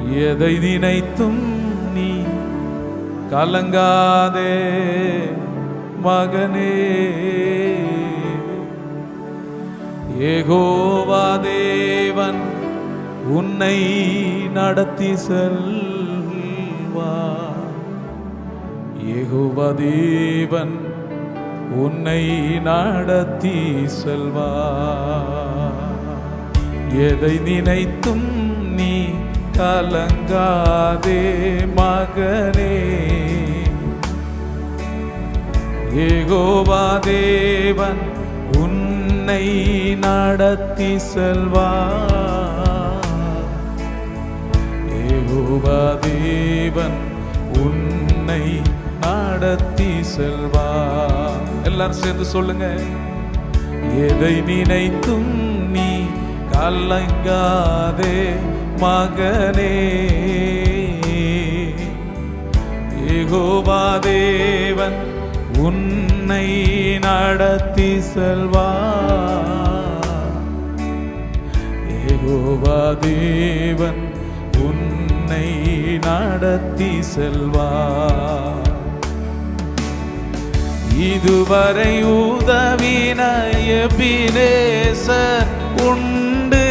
எதை நினைத்தும் நீ கலங்காதே மகனே. யெகோவா தேவன் உன்னை நடத்தி செல்வார். யெகோவா தேவன் உன்னை நடத்தி செல்வார். எதை நினைத்தும் நீ கலங்காதே மகனே. யெகோவா தேவன் உன்னை நடத்தி செல்வார். யெகோவா தேவன் உன்னை நடத்தி செல்வார். எல்லாரும் சேர்ந்து சொல்லுங்க. எதை நினைத்தும் நீ கலங்காதே மகனே. யெகோவா தேவன் உன்னை நடத்தி செல்வார். யெகோவா தேவன் உன்னை நடத்தி செல்வார். இதுவரை உதவின எபினேசர் உண்டு,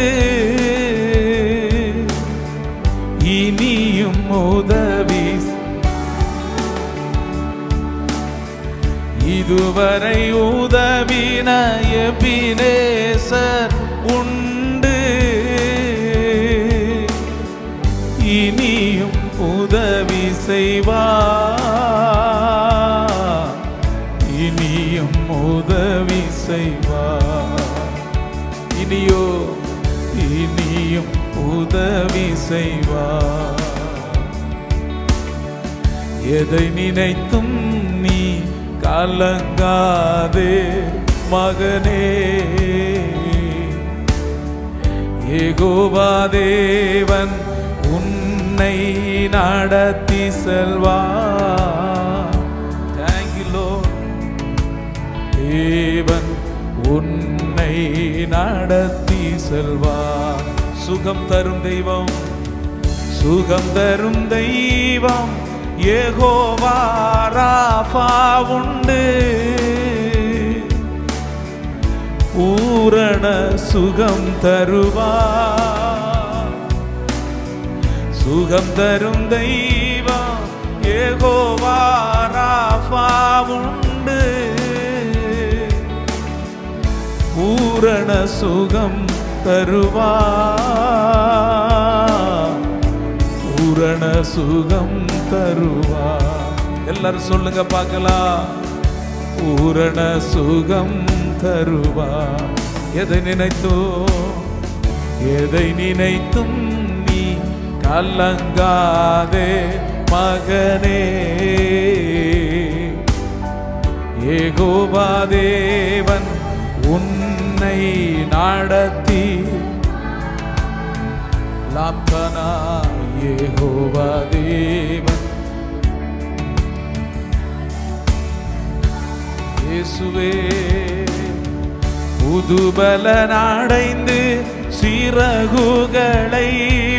இனியும் உதவி. இதுவரை உதவின எபினேசர் உண்டு, இனியும் உதவி செய்வார். இனியும் உதவி செய்வார். இனியும் உதவி செய்வார். எதை நினைத்தும் நீ கலங்காதே மகனே. யெகோவா தேவன் உன்னை நடத்தி செல்வார். Thank you Lord. தேவன் உன்னை நடத்தி செல்வார். சுகம் தரும் தெய்வம், சுகம் தரும் தெய்வம் யெகோவா ராஃபா உண்டு. பூரண சுகம் தருவார். சுகம் தரும் தெய்வம் யெகோவா ராஃபா உண்டு. பூரண சுகம் தருவார். பூரண சுகம் தருவார். எல்லாரும் சொல்லுங்க பார்க்கலாம். பூரண சுகம் தருவார். எதை நினைத்தும் நீ கலங்காதே மகனே. யெகோவா தேவன் உன்னை நடத்தி லாப்தனா. யெகோவா தேவன் இயேசுவே புதுபலன் அடைந்து சிறகுகளை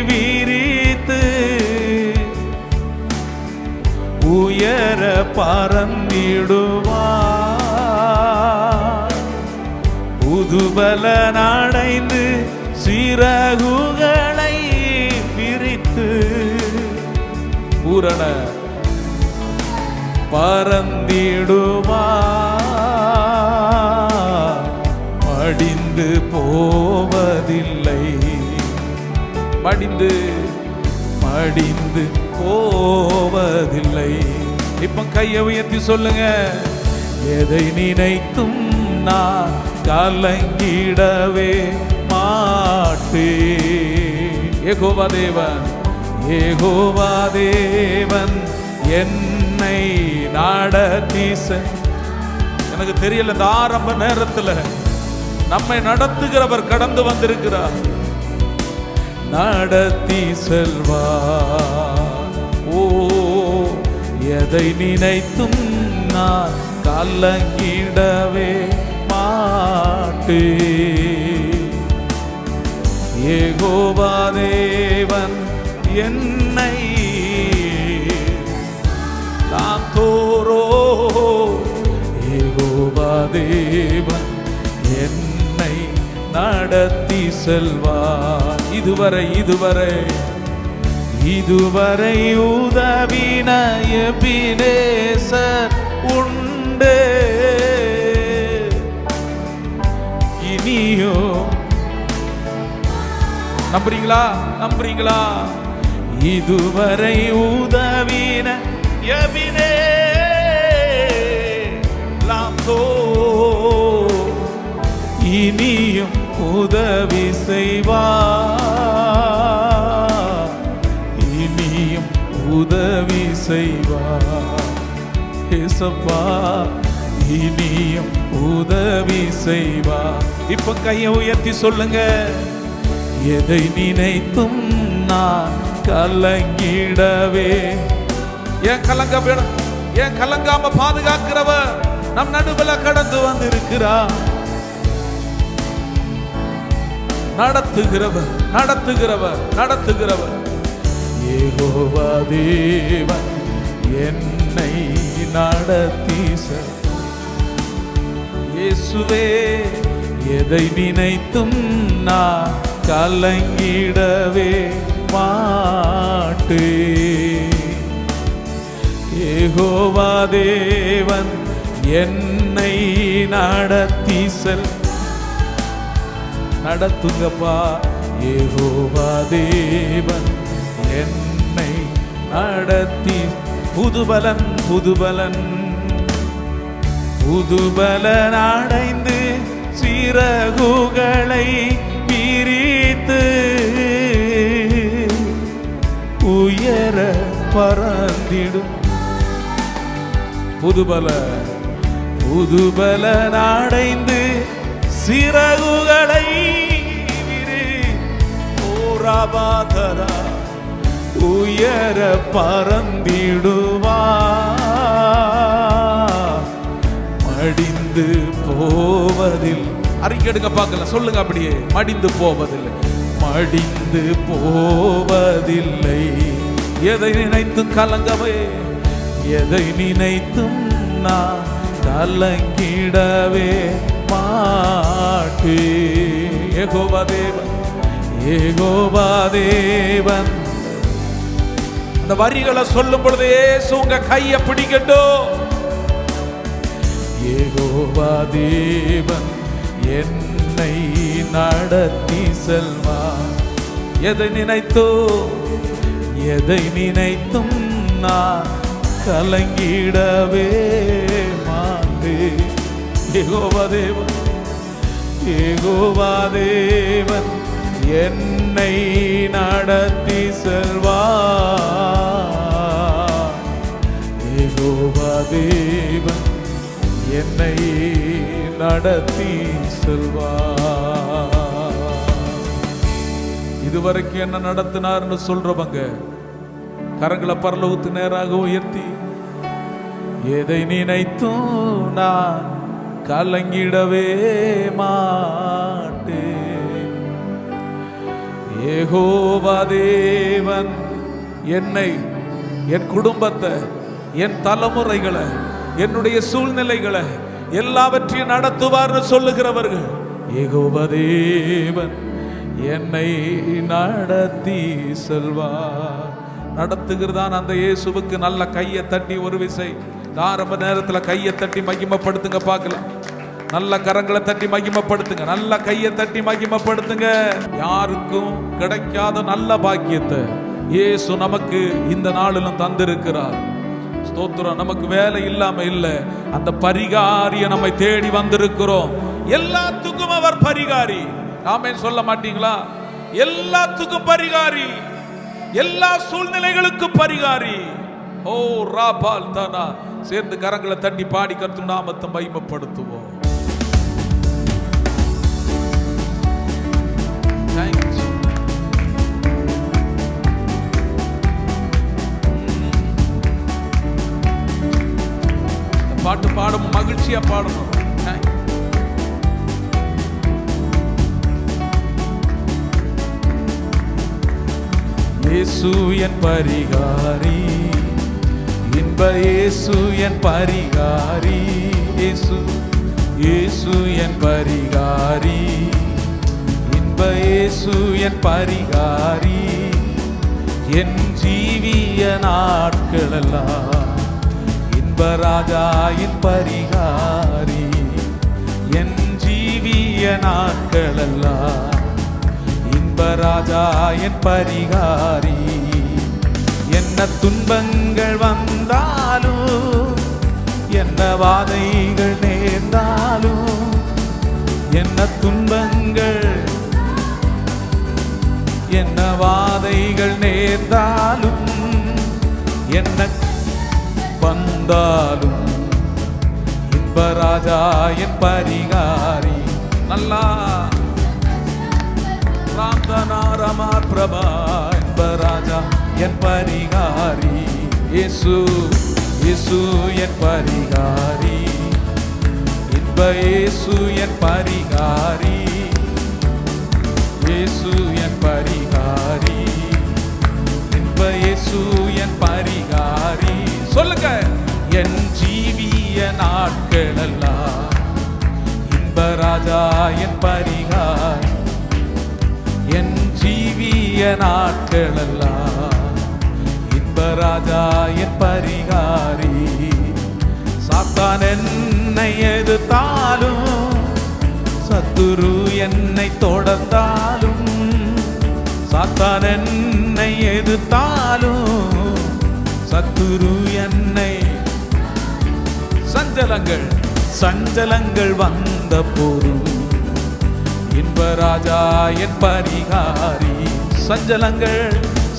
விரித்து உயர பறந்திடுவார். புதுபலன் அடைந்து சிறகுகளை விரித்து பூரண பறந்திடுவார். மடிந்து போவதில்லை. மடிந்து போவதில்லை. இப்ப கையை உயர்த்தி சொல்லுங்க. எதை நினைத்தும் நான் கலங்கிடவே மாட்டேன். யெகோவா தேவன் என்னை நடத்தி. எனக்கு தெரியல, இந்த ஆரம்ப நேரத்தில் நம்மை நடத்துகிறவர் கடந்து வந்திருக்கிறார். நடத்தி செல்வார். ஓ, எதை நினைத்தும் நான் கலங்கிடவே மாட்டேன். யெகோவா தேவன் என்னை நான் தோரோ யெகோவா தேவன் என்னை நடத்தி செல்வார். இதுவரை உதவின எபினேசர் உண்டு, இனியோ நம்புறீங்களா? இதுவரை உதவின எபினேசர் இனியும் உதவி செய்வார், இனியும் உதவி செய்வார். ஏசப்பா இனியும் உதவி செய்வார். இப்ப கையை உயர்த்தி சொல்லுங்க, எதை நினைத்தும் நான் கலங்கிடவே. ஏன் கலங்க வேணும்? ஏன் கலங்காம பாதுகாக்கிறவர் நம் நடுவுல கடந்து வந்து இருக்கிறார். நடத்துகிறவர் யெகோவா தேவன் என்னை நடத்தி செல். இயேசுவே எதை நினைத்தும் நான் கலங்கிடவே மாட்டேன். யெகோவா தேவன் என்னை நடத்தி செல். நடத்துங்கப்பா. யெகோவா தேவன் என்னை நடத்தி புதுபலன் அடைந்து சிறகுகளை பிரித்து உயர பறந்திடும். புதுபலன் அடைந்து சிறகுகளை உயர பறந்திடுவார், மடிந்து போவதில். அறிக்கெடுங்க பார்க்கலாம், சொல்லுங்க அப்படியே. மடிந்து போவதில்லை. எதை நினைத்து கலங்கவே, எதை நினைத்தும் நான் கலங்கிடவே மாட்டேன். யெகோவா தேவன். அந்த வரிகளை சொல்லும் பொழுது இயேசு உங்க கையை பிடிக்கட்டும். யெகோவா தேவன் என்னை நடத்தி செல்வார். எதை நினைத்தும் நான் கலங்கிடவே மாட்டேன். யெகோவா தேவன் என்னை நடத்தி செல்வார். யெகோவா தேவன் என்னை நடத்தி செல்வார். இதுவரைக்கும் என்ன நடத்தினார்னு சொல்றவங்க கரங்களை பரலோகத்து நேராக உயர்த்தி, எதை நினைத்தும் நான் கலங்கிடவே மாட்டேன். யெகோவா தேவன் என்னை, என் குடும்பத்தை, என் தலைமுறைகளை, என்னுடைய சூழ்நிலைகளை எல்லாவற்றையும் நடத்துவார்னு சொல்லுகிறவர்கள், யெகோவா தேவன் என்னை நடத்தி செல்வார். நடத்துகிறதான் அந்த இயேசுவுக்கு நல்ல கையை தட்டி ஒரு விசை ஆரம்ப நேரத்தில் கையை தட்டி மகிமைப்படுத்துங்க பார்க்கலாம். நல்ல கரங்களை தட்டி மகிமைப்படுத்துங்க, நல்ல கையை தட்டி மகிமைப்படுத்துங்க. யாருக்கும் கிடைக்காத நல்ல பாக்கியத்தை இயேசு நமக்கு இந்த நாளிலும் தந்திருக்கிறார். ஸ்தோத்திரம். நமக்கு வேலை இல்லாம இல்ல, அந்த பரிகாரிய நம்மை தேடி வந்திருக்கிறோம். எல்லாத்துக்கும் அவர் பரிகாரி. ஆமென் சொல்ல மாட்டீங்களா? எல்லாத்துக்கும் பரிகாரி, எல்லா சூழ்நிலைகளுக்கும் பரிகாரி. ஓ ராபால் தானா. சேர்ந்து கரங்களை தட்டி பாடி கர்த்தர் நாமத்தை மகிமைப்படுத்துவோம். பாட்டு பாடணும், மகிழ்ச்சியா பாடணும். இயேசு இயேசு என் பரிகாரி, இன்ப இயேசு என் பரிகாரி, இயேசு இயேசு என் பரிகாரி, இன்ப இயேசு என் பரிகாரி, என் ஜீவிய நாட்களெல்லாம் இன்ப ராஜா என் பரிகாரி, என் ஜீவிய நாட்களெல்லாம் இன்ப ராஜா என் பரிகாரி. என்ன துன்பங்கள் வந்தாலும், என்ன வாதைகள் நேர்ந்தாலும், என்ன துன்பங்கள் என்ன வாதைகள் நேர்ந்தாலும், என்ன வந்தாலும் இன்ப ராஜா என் பரிகாரி. நல்லா ராம்தனாரமார் பிரபா, இன்ப ராஜா என் பரிகாரி, இயேசு இயேசு என் பரிகாரி, இன்ப இயேசு என் பரிகாரி, இயேசு என் பரிகாரி, இன்ப இயேசு என் பரிகாரி. சொல்லுங்க, என் ஜீவிய நாட்களெல்லாம் இன்ப ராஜா என் பரிகாரி, என் ஜீவிய நாட்களெல்லாம் இன்ப ராஜா என் பரிகாரி. சாத்தான் என்னை எதிர்த்தாலும், சத்துரு என்னை தொடர்ந்தாலும், சாத்தான் என்னை எதிர்த்தாலும், சத்துரு என்னை சஞ்சலங்கள் வந்த போதும் இன்ப ராஜா என் பரிகாரி.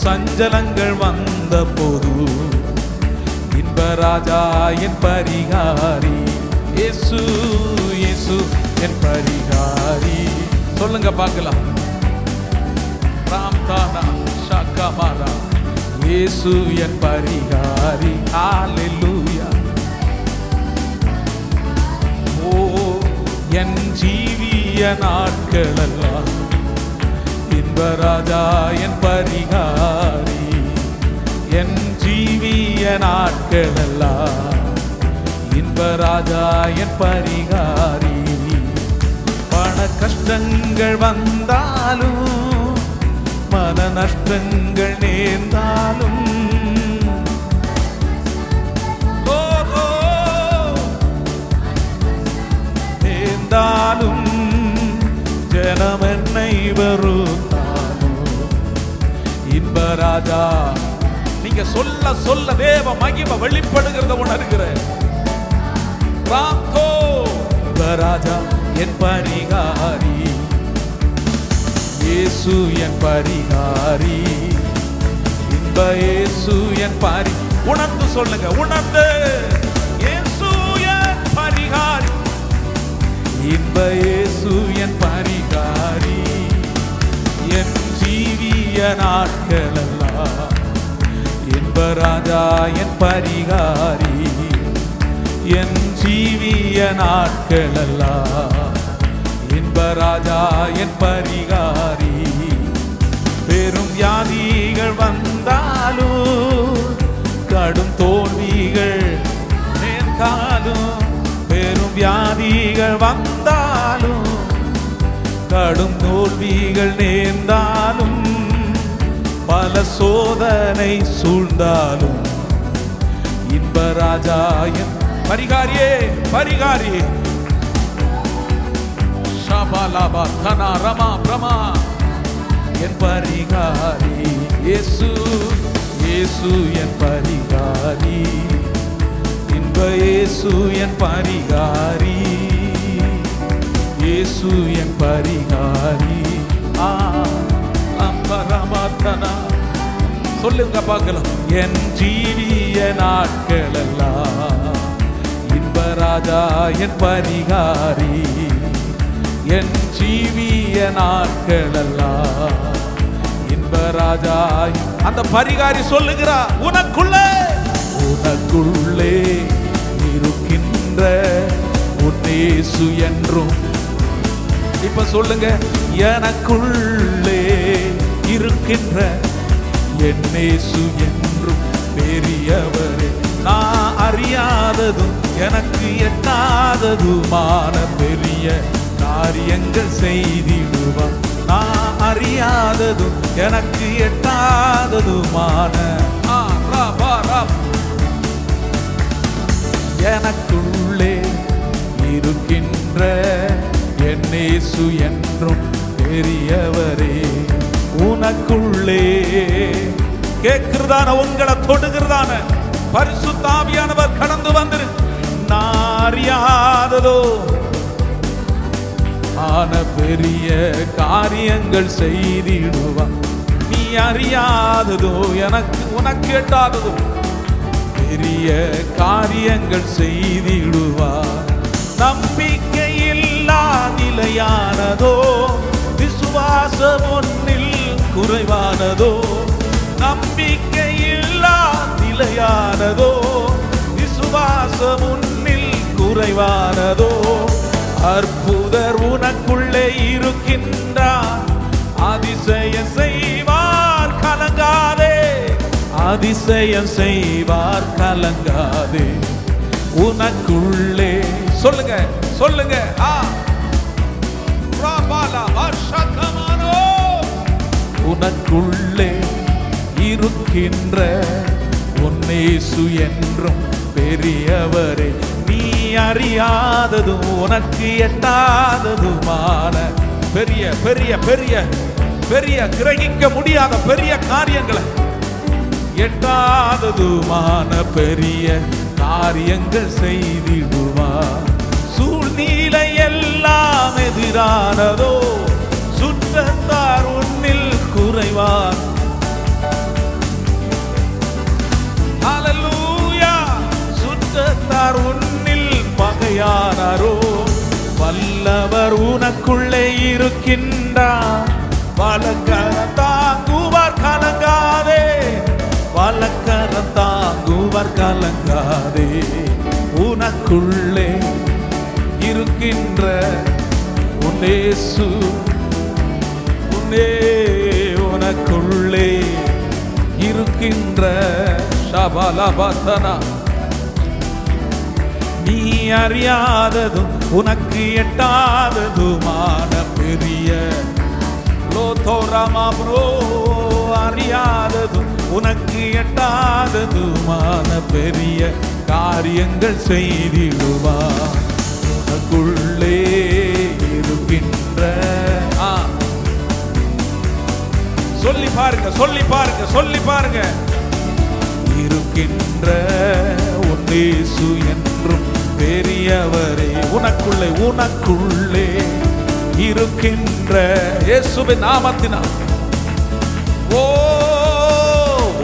சஞ்சலங்கள் வந்த போதும் இன்ப ராஜா என் பரிகாரி, இயேசு இயேசு என் பரிகாரி. சொல்லுங்க பார்க்கலாம். ராம்தானா ஷாக்காமாரா, இயேசு என் பரிகாரி. ஹல்லேலூயா. ஓ, என் ஜீவிய நாட்களெல்லாம் இன்ப ராஜா என் பரிகாரி, என் ஜீவிய நாட்களெல்லாம் இன்ப ராஜா என் பரிகாரி. பண கஷ்டங்கள் வந்தாலும், மன நஷ்டங்கள் நேர்ந்தாலும், நேர்ந்தாலும், ஜனம் என்னை வெறுத்தாலும் இன்ப ராஜா. நீங்க சொல்ல சொல்ல தேவ மகிமை வெளிப்படுகிறத உணர்கிற ராம்கோ இன்ப ராஜா என் பரிகாரி, இயேசு என் பரிகாரி, இன்ப இயேசு என் பரி. உணர்ந்து சொல்லுங்க, உணர்ந்து. இயேசு என் பரிகாரி, இன்ப இயேசு என் பரிகாரி, என் ஜீவிய நாட்களெல்லாம் இன்ப ராஜா என் பரிகாரி, என் ஜீவிய நாட்களெல்லாம் இன்ப ராஜா என் பரிகாரி. பெரும் வியாதிகள் வந்தாலும், கடும் தோல்விகள் நேர்ந்தாலும், பெரும் வியாதிகள் வந்தாலும், கடும் தோல்விகள் நேர்ந்தாலும், பல சோதனை சூழ்ந்தாலும் இன்ப ராஜா என் பரிகாரியே பரிகாரியே. ஷபாலாபா தனா ரமா பிரமா என் பரிகாரி, இயேசு இயேசு என் பரிகாரி, இன்ப இயேசு என் பரிகாரி, இயேசு என் பரிகாரி. சொல்லுங்க பார்க்கலாம். என் ஜீவிய நாட்களெல்லாம் இன்ப ராஜா என் பரிகாரி, என் ஜீவிய நாட்களெல்லாம் இன்ப ராஜா. அந்த பரிகாரி சொல்லுகிறா, உனக்குள்ளே இருக்கின்ற உன் இயேசு என்றும். இப்ப சொல்லுங்க, எனக்குள்ளே இருக்கின்ற என் இயேசு என்றும் பெரியவரே. நான் அறியாததும் எனக்கு எட்டாததுமான பெரிய காரியங்கள் செய்திடுவார். நான் அறியாததும் எனக்கு எட்டாததுமான எனக்குள்ளே இருக்கின்ற என் இயேசு என்றும் பெரியவரே. உனக்குள்ளே கேட்கிறதான, உங்களை தொடுகிறதான பரிசுத்த ஆவியானவர் கடந்து வந்துரு. நான் அறியாததோ ஆன பெரிய காரியங்கள் செய்திடுவார். நீ அறியாததோ உனக்கு எட்டாததோ பெரிய காரியங்கள் செய்திடுவார். நம்பிக்கையில்லா நிலையானதோ, விசுவாசம் ஒன்றில் குறைவானதோ. நம்பிக்கையில்லா நிலையானதோ, விசுவாசம் ஒன்றில் குறைவானதோ. அற்புதர் உனக்குள்ளே இருக்கின்றார், அதிசயம் செய்வார் கலங்காதே. அதிசயம் செய்வார் கலங்காதே. உனக்குள்ளே சொல்லுங்க சொல்லுங்க உனக்குள்ளே இருக்கின்ற உன் இயேசு என்றும் பெரியவரே. நீ அறியாததும் உனக்கு எட்டாததுமான பெரிய பெரிய பெரிய பெரிய கிரகிக்க முடியாத பெரிய காரியங்களை, எட்டாததுமான பெரிய காரியங்கள் செய்திடுவார். சூழ்நிலை எல்லாம் எதிரானதோ, சுற்றத்தார் உன்னில் குறைவார். ஹல்லேலூயா. சுற்றத்தார் உன்னில் பகையானாரோ, வல்லவர் உனக்குள்ளே இருக்கின்றார். வலக்கரம் தாங்குவார் கலங்காதே. வலக்கரம் தாங்குவார் கலங்காதே. உனக்குள்ளே இருக்கின்ற உன் இயேசு, உனக்குள்ளே இருக்கின்ற ஷபலபதனா. நீ அறியாததும் உனக்கு எட்டாததுமான பெரிய லோதோராமாப்ரோ, அறியாததும் உனக்கு எட்டாததுமான பெரிய காரியங்கள் செய்திடுவார். உனக்குள்ளே இருக்கின்ற சொல்லி பாருங்க சொல்லி பாருங்க சொல்லி பாருங்க. இருக்கின்ற உன் இயேசு என்றும் பெரியவரே. உனக்குள்ளே உனக்குள்ளே இருக்கின்ற இயேசுவின் நாமத்தினால், ஓ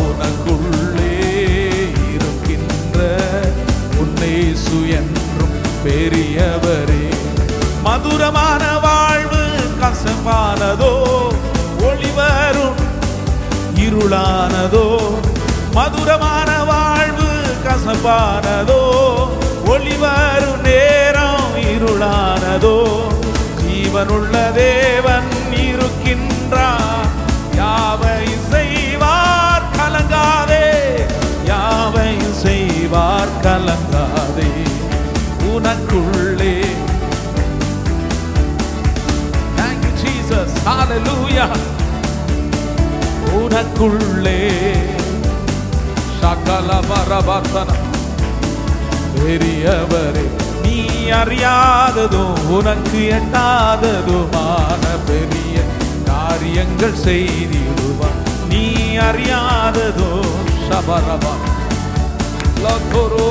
உனக்குள்ளே இருக்கின்ற உன் இயேசு என்றும் பெரியவரே. மதுரமான வாழ்வு கசப்பானதோ, ஒளிவரும் இருளானதோ. மதுரமான வாழ்வு கசப்பானதோ, ஒளிவரும் நேரம் இருளானதோ. ஜீவனுள்ள தேவன் இருக்கின்றார், யாவையும் செய்வார் கலங்காதே. யாவையும் செய்வார் கலங்காதே. உனக்குள்ளே Thank you Jesus, hallelujah. உனக்குள்ளே சகல வரபத்தன பெரியவரே. நீ அறியாததும் உனக்கு எட்டாததுமான பெரிய காரியங்கள் செய்திடுவார். நீ அறியாததோ சபரபா லதோரோ.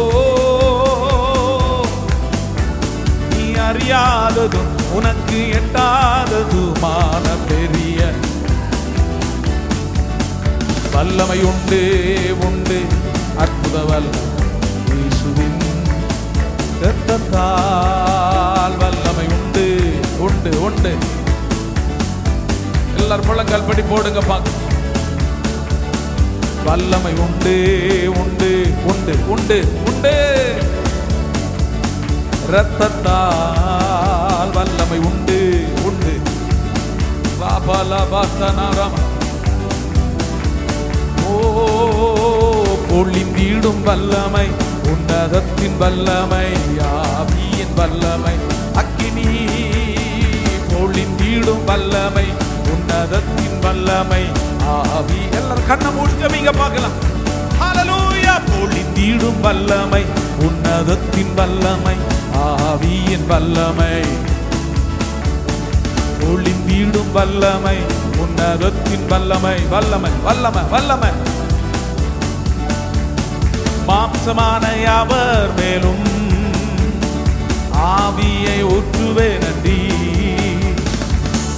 நீ அறியாததும் உனக்கு எட்டாததுமான பெரிய வல்லமை உண்டு உண்டு. அற்புத இயேசுவின் இரத்தத்தால் வல்லமை உண்டு உண்டு உண்டு. எல்லாரும் முழங்கால் படி போடுங்க பாக்க. வல்லமை உண்டு உண்டு உண்டு உண்டு உண்டு. இரத்தத்தால் வல்லமை உண்டு உண்டு. பொழிந்திடும் வல்லமை, உன்னதத்தின் வல்லமை, ஆவியின் வல்லமை, அக்கினி பொழிந்திடும் வல்லமை, உன்னதத்தின் வல்லமை, ஆவி. எல்லாரும் கண்ணை மூடி ஜெபிங்க பார்க்கலாம். ஹல்லேலூயா. பொழிந்திடும் வல்லமை, உன்னதத்தின் வல்லமை, ஆவியின் வல்லமை, பொழிந்திடும் வல்லமை, உன்னதத்தின் வல்லமை, வல்லமை, வல்லமை, வல்லமை. மாம்சமான யாவர் மேலும் ஆவியை ஊற்றுவே நன்றி.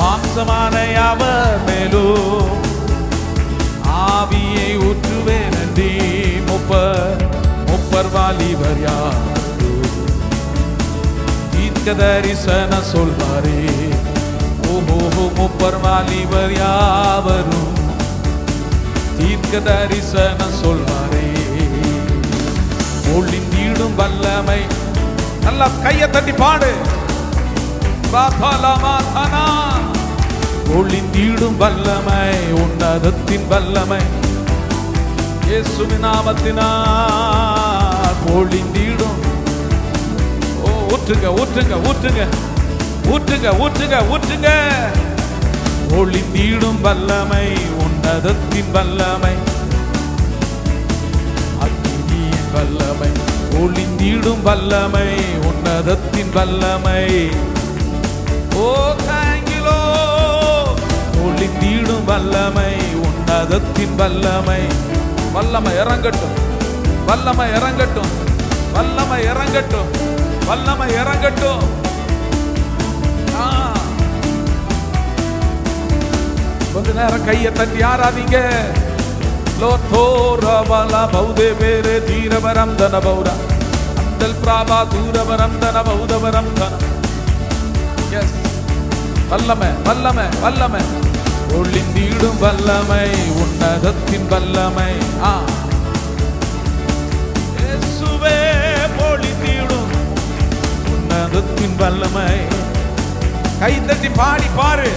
மாம்சமான யாவர் மேலும் ஆவியை ஊற்றுவே நன்றி. முப்பர் வாலிபர் யாரு தீர்க்க தரிசன சொல்வாரே. ஓஹோ, முப்பர் வாலிபர் யாவரும் தீர்க்க தரிசன சொல்வாரே. ஒளிந்திடும் வல்லமை. நல்லா கையை தட்டி பாடு. ஒளிந்திடும் வல்லமை, உன்னதத்தின் வல்லமை, இயேசுவின் நாமத்தினால் ஒளிந்திடும். ஓ, ஊற்றுங்க ஊற்றுங்க ஊற்றுங்க ஊற்றுங்க ஊற்றுங்க ஊற்றுங்க. ஒளிந்திடும் வல்லமை, உன்னதத்தின் வல்லமை, அக்கினியின் வல்லமை, ஒளிந்திடும் வல்லமை, உன்னதத்தின் வல்லமை. ஓ தாங்கிலோ. ஒளிந்திடும் வல்லமை, உன்னதத்தின் வல்லமை, வல்லமை இறங்கட்டும், வல்லமை இறங்கட்டும், வல்லமை இறங்கட்டும், வல்லமை இறங்கட்டும். கொஞ்ச நேரம் கையை தட்டி ஆராதிங்க. லோத்தோரவல பௌதே பேரே தீரவரம் தன பௌரா அந்தல் பிராபா தூரவரம் தன பௌதவரம் தன. எஸ், வல்லமை வல்லமை வல்லமை. ஒளிந்திடும் வல்லமை, உன்னதத்தின் வல்லமை. இயேசுவே ஒளிந்திடும் உன்னதத்தின் வல்லமை. கை தட்டி பாடி பாரு.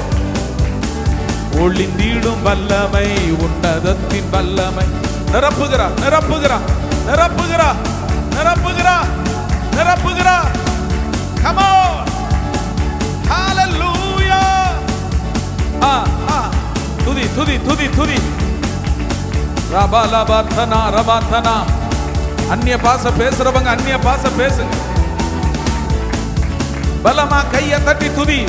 ஒளிந்திடும் வல்லமை, உன்னதத்தின் வல்லமை. நிரப்புகிறா நிரப்புகிறா நிரப்புகிறா நிரப்புகிறா நிரப்புகிறா. Come on. Hallelujah. துதி துதி துதி துதி. ரபாலபர்தனா ரபாத்தனா. அந்நிய பாச பேசுறவங்க அந்நிய பாச பேசுங்க. பலமா கையை தட்டி துதி.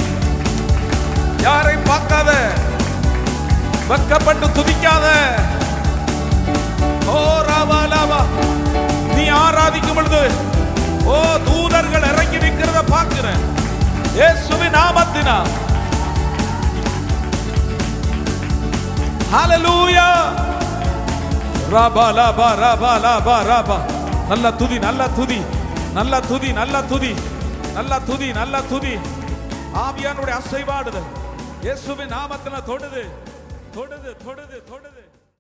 யாரையும் பார்க்காத, வெட்கப்பட்டு துதிக்காத. ஓ ராபாலாபா. நீ ஆராதிக்கும் பொழுது ஓ தூதர்கள் இறங்கி நிற்கிறத பார்க்கிறேன். இயேசுவின் நாமத்தினால். ஹல்லேலூயா. ரபாலாபா ரபாலாபா ரபா. நல்ல துதி நல்ல துதி நல்ல துதி நல்ல துதி நல்ல துதி நல்ல துதி. ஆவியானுடைய அசைவாடுதல் இயேசுவின் நாமத்தினால் தொடுது தொடுது தொடுது தொடுது.